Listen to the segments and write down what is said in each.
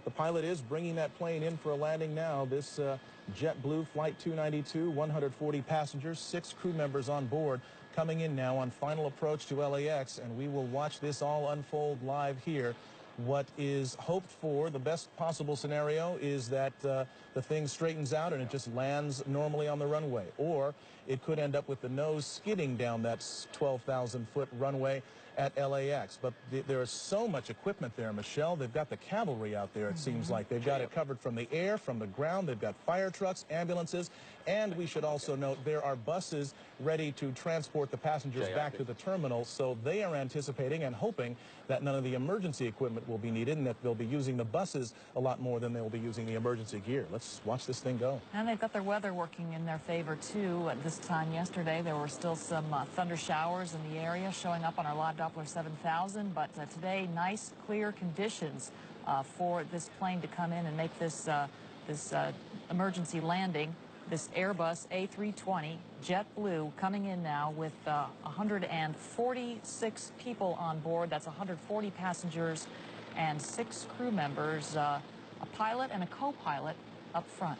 The pilot is bringing that plane in for a landing now. This JetBlue Flight 292, 140 passengers, 6 crew members on board, coming in now on final approach to LAX, and we will watch this all unfold live here. What is hoped for, the best possible scenario, is that the thing straightens out and it just lands normally on the runway. Or it could end up with the nose skidding down that 12,000-foot runway at LAX. But there is so much equipment there, Michelle. They've got the cavalry out there, it seems like. They've got it covered from the air, from the ground. They've got fire trucks, ambulances, and we should also note there are buses ready to transport the passengers back to the terminal. So they are anticipating and hoping that none of the emergency equipment will be needed and that they'll be using the buses a lot more than they'll be using the emergency gear. Let's watch this thing go. And they've got their weather working in their favor, too. At this time yesterday, there were still some thunder showers in the area showing up on our live Doppler 7000. But today, nice, clear conditions for this plane to come in and make this, emergency landing. This Airbus A320 JetBlue coming in now with 146 people on board. That's 140 passengers and 6 crew members, a pilot and a co-pilot up front.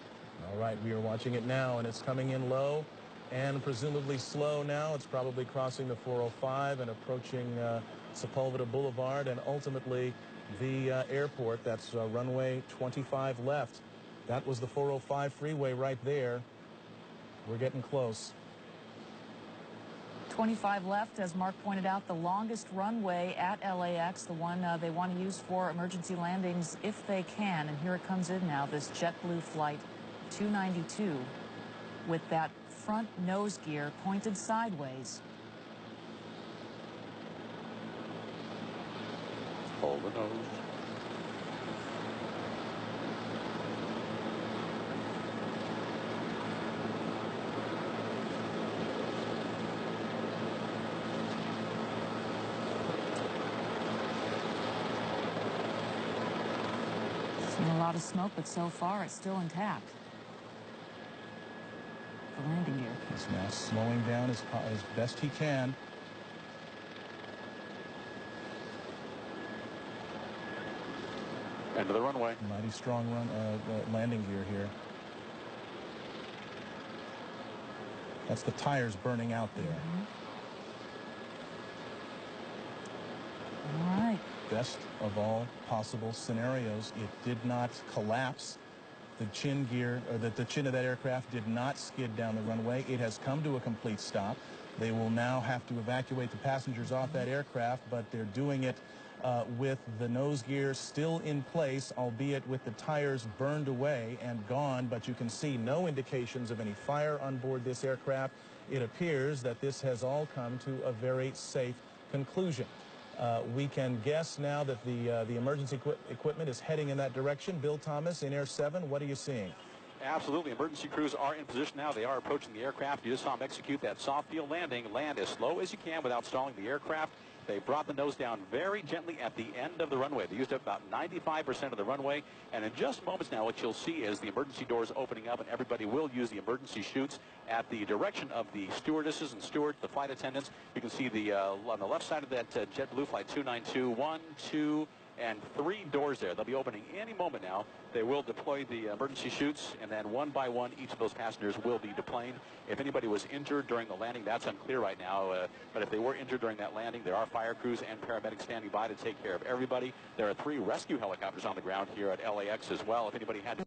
All right, we are watching it now, and it's coming in low and presumably slow now. It's probably crossing the 405 and approaching Sepulveda Boulevard and ultimately the airport. That's runway 25 left. That was the 405 freeway right there. We're getting close. 25 left, as Mark pointed out, the longest runway at LAX, the one they want to use for emergency landings if they can. And here it comes in now, this JetBlue Flight 292 with that front nose gear pointed sideways. Hold the nose. Seen a lot of smoke, but so far it's still intact. The landing gear. He's now slowing down as best he can. End of the runway. Mighty strong landing gear here. That's the tires burning out there. All right. Best of all possible scenarios, it did not collapse. The chin gear, or the chin of that aircraft did not skid down the runway. It has come to a complete stop. They will now have to evacuate the passengers off that aircraft, but they're doing it with the nose gear still in place, albeit with the tires burned away and gone. But you can see no indications of any fire on board this aircraft. It appears that this has all come to a very safe conclusion. We can guess now that the emergency equipment is heading in that direction. Bill Thomas in Air 7, what are you seeing? Absolutely. Emergency crews are in position now. They are approaching the aircraft. You just saw them execute that soft field landing. Land as slow as you can without stalling the aircraft. They brought the nose down very gently at the end of the runway. They used up about 95% of the runway. And in just moments now, what you'll see is the emergency doors opening up, and everybody will use the emergency chutes at the direction of the stewardesses and stewards, the flight attendants. You can see the on the left side of that JetBlue Flight 292, 1, 2, and 3 doors there. They'll be opening any moment now. They will deploy the emergency chutes, and then one by one, each of those passengers will be deplaned. If anybody was injured during the landing, that's unclear right now. But if they were injured during that landing, there are fire crews and paramedics standing by to take care of everybody. There are 3 rescue helicopters on the ground here at LAX as well. If anybody had to